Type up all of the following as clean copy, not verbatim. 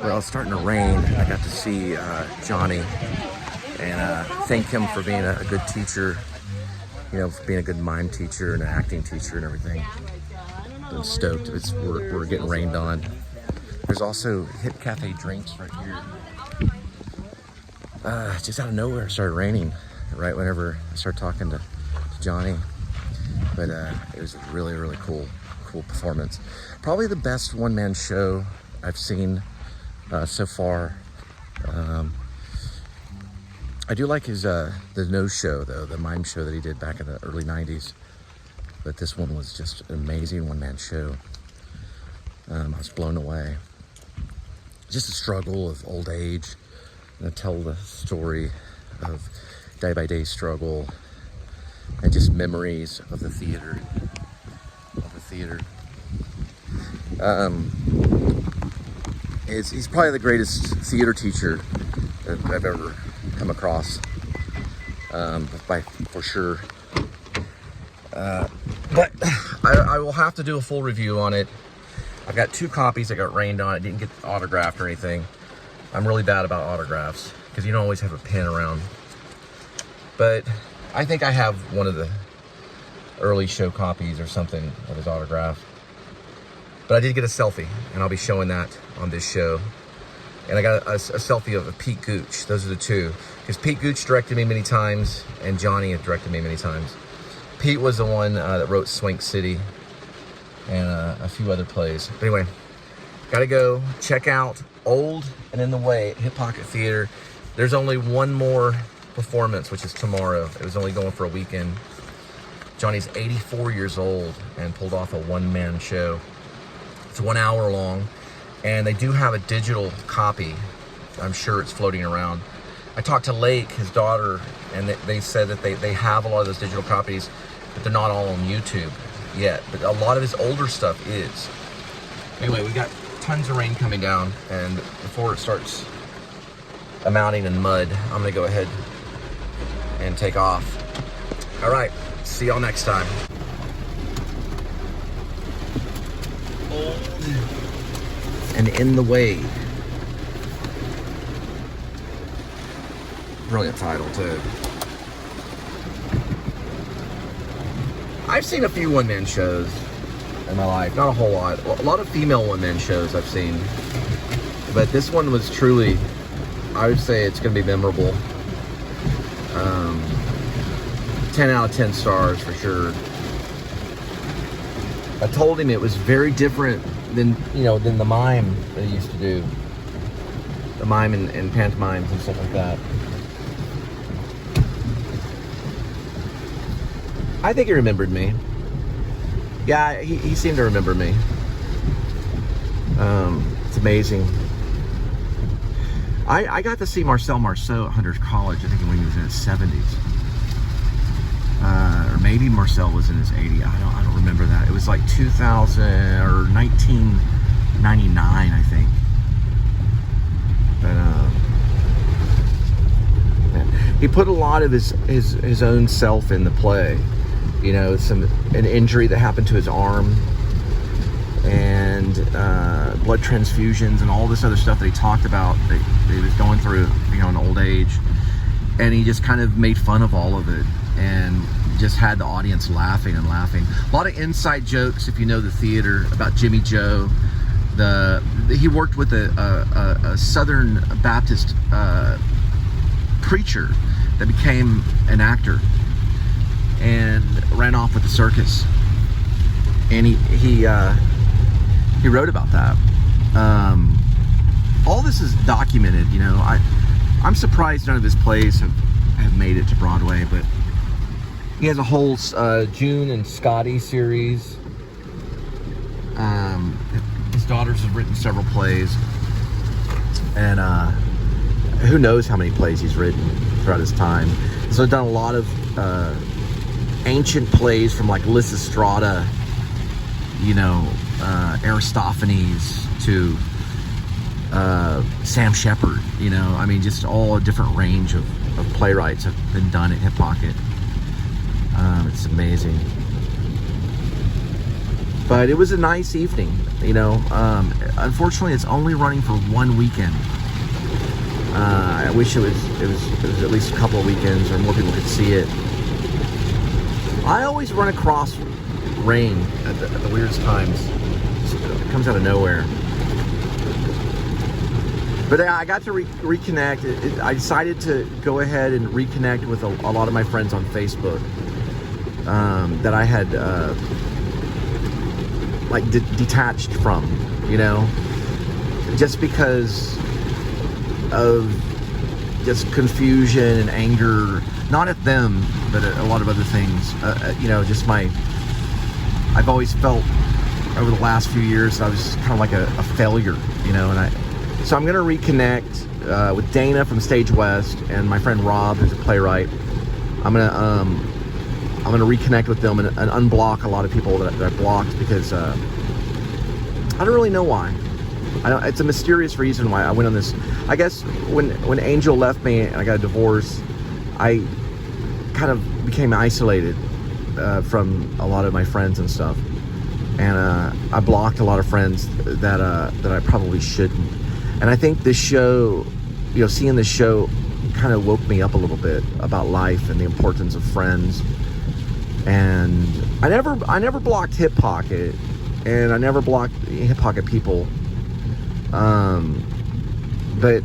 Well, it's starting to rain. I got to see Johnny and thank him for being a good teacher, you know, for being a good mime teacher and an acting teacher and everything. I'm stoked. We're getting rained on. There's also Hip Cafe Drinks right here. Just out of nowhere, it started raining right whenever I started talking to Johnny. But it was a really, really cool performance. Probably the best one-man show I've seen so far. I do like his the nose show though, the mime show that he did back in the early 90s. But this one was just an amazing one-man show. I was blown away. Just a struggle of old age. And tell the story of day-by-day struggle and just memories of the theater. He's probably the greatest theater teacher that I've ever come across, for sure. But I will have to do a full review on it. I've got 2 copies that got rained on. It didn't get autographed or anything. I'm really bad about autographs because you don't always have a pen around. But I think I have one of the early show copies or something of his autograph. But I did get a selfie, and I'll be showing that on this show. And I got a selfie of Pete Gooch. Those are the 2. Because Pete Gooch directed me many times, and Johnny had directed me many times. Pete was the one that wrote Swank City and a few other plays. But anyway, gotta go check out Old and in the Way at Hip Pocket Theater. There's only one more performance, which is tomorrow. It was only going for a weekend. Johnny's 84 years old and pulled off a one-man show. It's 1 hour long, and they do have a digital copy. I'm sure it's floating around. I talked to Lake, his daughter, and they said that they have a lot of those digital copies, but they're not all on YouTube yet. But a lot of his older stuff is. Anyway, we got tons of rain coming down, and before it starts amounting in mud, I'm gonna go ahead and take off. All right, see y'all next time. Old and in the Way. Brilliant title too. I've seen a few one-man shows in my life, not a whole lot. A lot of female one-man shows I've seen, but this one was truly, I would say it's going to be memorable. 10 out of 10 stars for sure. I told him it was very different than the mime that he used to do. The mime and pantomimes and stuff like that. I think he remembered me. Yeah, he seemed to remember me. It's amazing. I got to see Marcel Marceau at Hunter's College, I think when he was in his 70s. Or maybe Marcel was in his 80s. I don't remember that. It was like 2000 or 1999, I think. But he put a lot of his own self in the play. You know, an injury that happened to his arm, and blood transfusions and all this other stuff that he talked about that he was going through, in old age. And he just kind of made fun of all of it and just had the audience laughing and laughing. A lot of inside jokes, if you know the theater, about Jimmy Joe. He worked with a Southern Baptist preacher that became an actor and ran off with the circus. And he wrote about that. All this is documented, I'm surprised none of his plays have made it to Broadway, but he has a whole June and Scotty series. His daughters have written several plays, and who knows how many plays he's written throughout his time. So I've done a lot of ancient plays from like Lysistrata, Aristophanes to Sam Shepard, just all a different range of playwrights have been done at Hip Pocket. It's amazing. But it was a nice evening, you know. Unfortunately, it's only running for one weekend. I wish it was at least a couple of weekends or more people could see it. I always run across rain at the weirdest times. It comes out of nowhere. But I got to reconnect. I decided to go ahead and reconnect with a lot of my friends on Facebook that I had like detached from, you know, just because of just confusion and anger, not at them, but at a lot of other things. You know, just I've always felt over the last few years I was kind of like a failure, you know, so I'm gonna reconnect with Dana from Stage West and my friend Rob, who's a playwright. I'm gonna reconnect with them and unblock a lot of people that I blocked because I don't really know why. It's a mysterious reason why I went on this. I guess when Angel left me and I got a divorce, I kind of became isolated from a lot of my friends and stuff, and I blocked a lot of friends that I probably shouldn't. And I think this show, you know, seeing this show kind of woke me up a little bit about life and the importance of friends. And I never blocked Hip Pocket, and I never blocked Hip Pocket people. But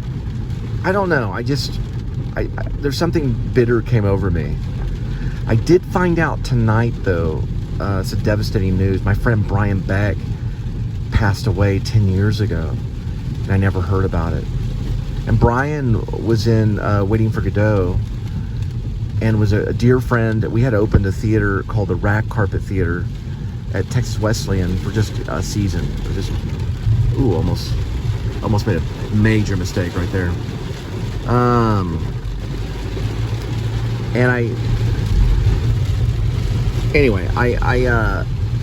I don't know. There's something bitter came over me. I did find out tonight, though. It's a devastating news. My friend Brian Beck passed away 10 years ago, and I never heard about it. And Brian was in Waiting for Godot, and was a dear friend. We had opened a theater called the Rag Carpet Theater at Texas Wesleyan for just a season. Almost made a major mistake right there. I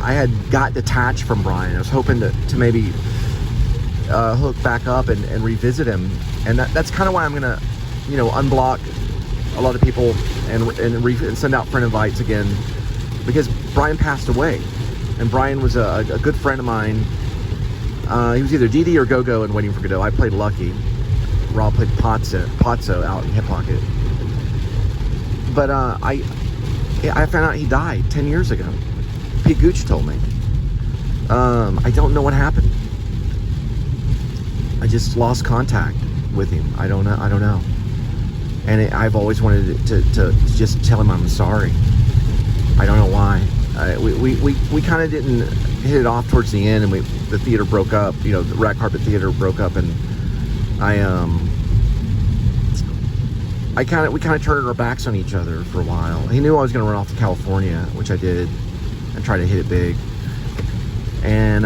had got detached from Brian. I was hoping to maybe hook back up and revisit him, and that's kind of why I'm gonna, you know, unblock a lot of people and send out friend invites again, because Brian passed away, and Brian was a good friend of mine. He was either Dee or Go-Go in Waiting for Godot. I played Lucky. Rob played Pozzo out in Hip Pocket. But I found out he died 10 years ago. Pete Gooch told me. I don't know what happened. I just lost contact with him. I don't know. And I've always wanted to just tell him I'm sorry. I don't know why. We kind of didn't hit it off towards the end, and the theater broke up. You know, the Rag Carpet Theater broke up, and we kind of turned our backs on each other for a while. He knew I was going to run off to California, which I did, and try to hit it big. And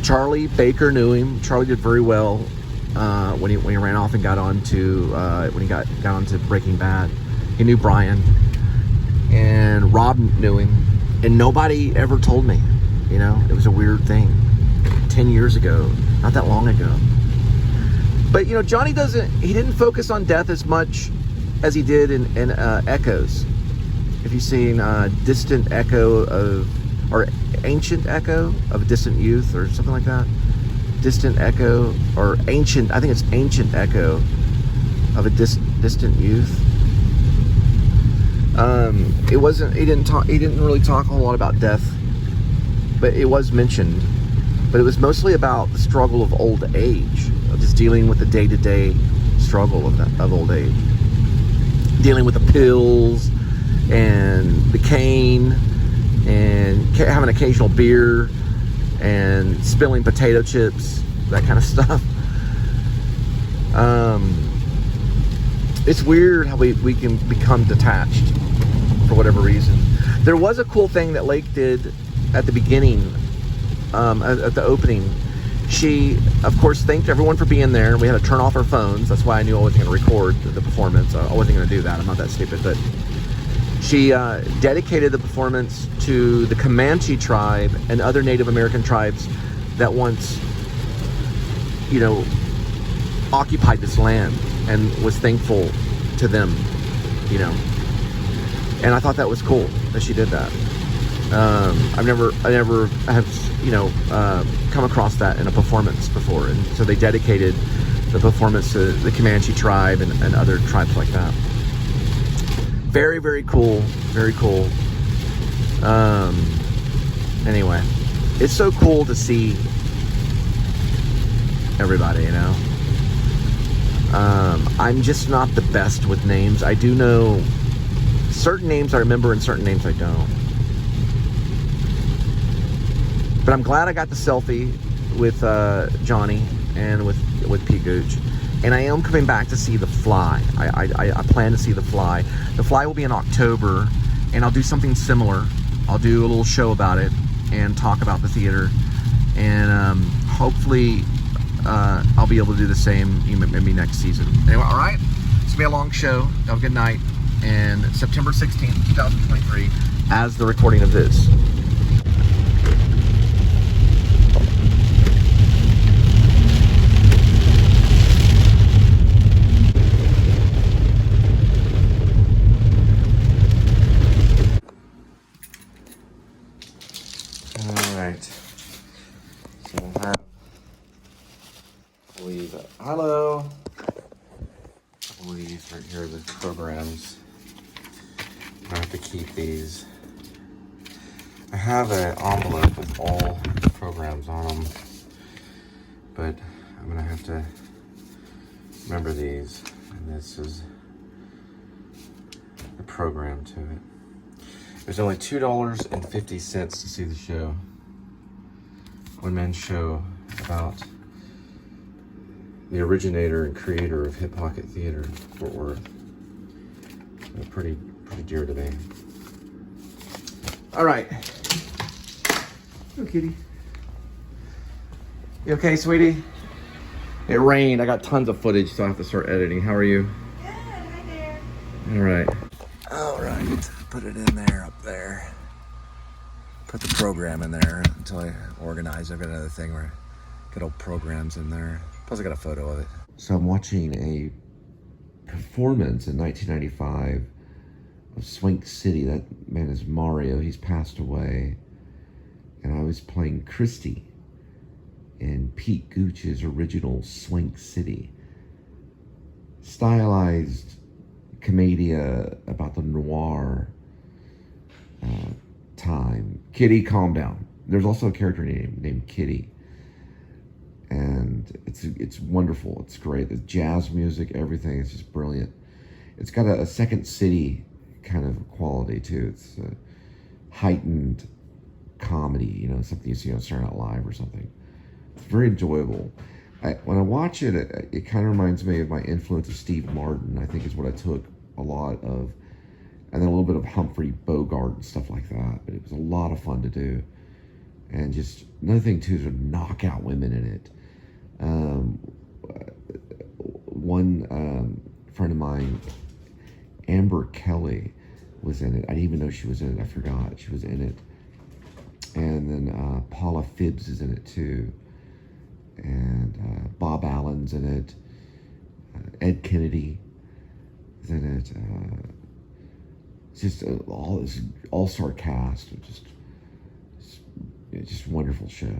Charlie Baker knew him. Charlie did very well when he ran off and got onto Breaking Bad. He knew Brian, and Rob knew him, and nobody ever told me. You know, it was a weird thing. 10 years ago, not that long ago. But you know, Johnny didn't focus on death as much as he did in Echoes. If you've seen Distant Echo or Ancient Echo of a Distant Youth or something like that. Distant Echo or Ancient, I think it's Ancient Echo of a Distant Youth. He didn't really talk a whole lot about death, but it was mentioned. But it was mostly about the struggle of old age, of just dealing with the day-to-day struggle of old age. Dealing with the pills and the cane and having occasional beer and spilling potato chips, that kind of stuff. It's weird how we can become detached for whatever reason. There was a cool thing that Lake did at the beginning, at the opening. She, of course, thanked everyone for being there. We had to turn off our phones. That's why I knew I wasn't going to record the performance. I wasn't going to do that. I'm not that stupid. But she dedicated the performance to the Comanche tribe and other Native American tribes that once, you know, occupied this land, and was thankful to them, you know. And I thought that was cool that she did that. I never have, you know, come across that in a performance before. And so they dedicated the performance to the Comanche tribe and other tribes like that. Very, very cool. Very cool. Anyway, it's so cool to see everybody, you know. I'm just not the best with names. I do know certain names I remember and certain names I don't. But I'm glad I got the selfie with Johnny and with P. Gooch. And I am coming back to see The Fly. I plan to see The Fly. The Fly will be in October, and I'll do something similar. I'll do a little show about it and talk about the theater. And hopefully I'll be able to do the same maybe next season. Anyway, all right? It's going to be a long show. Have a good night. And September 16th, 2023, as the recording of this. Hello. I believe right here are the programs. I have to keep these. I have an envelope with all the programs on them, but I'm gonna have to remember these. And this is the program to it. There's only $2.50 to see the show. One-man show about the originator and creator of Hip Pocket Theater, Fort Worth. So pretty dear to me. All right. Hello, kitty. You okay, sweetie? It rained. I got tons of footage, so I have to start editing. How are you? Good. Hi there. All right. All right. Put it in there, up there. Put the program in there until I organize. I've got another thing where I get old programs in there. Plus I got a photo of it. So I'm watching a performance in 1995 of Swank City. That man is Mario. He's passed away. And I was playing Christy in Pete Gooch's original Swank City. Stylized commedia about the noir time. Kitty, calm down. There's also a character named Kitty. And it's wonderful. It's great. The jazz music, everything is just brilliant. It's got a Second City kind of quality too. It's a heightened comedy, you know, something you see on Saturday Night Live or something. It's very enjoyable. When I watch it, it kind of reminds me of my influence of Steve Martin. I think is what I took a lot of, and then a little bit of Humphrey Bogart and stuff like that. But it was a lot of fun to do. And just another thing too is to knock out women in it. One friend of mine, Amber Kelly, was in it. I didn't even know she was in it. I forgot she was in it. And then Paula Phibbs is in it too. And Bob Allen's in it. Ed Kennedy is in it. It's just all-star cast. It's just a wonderful show.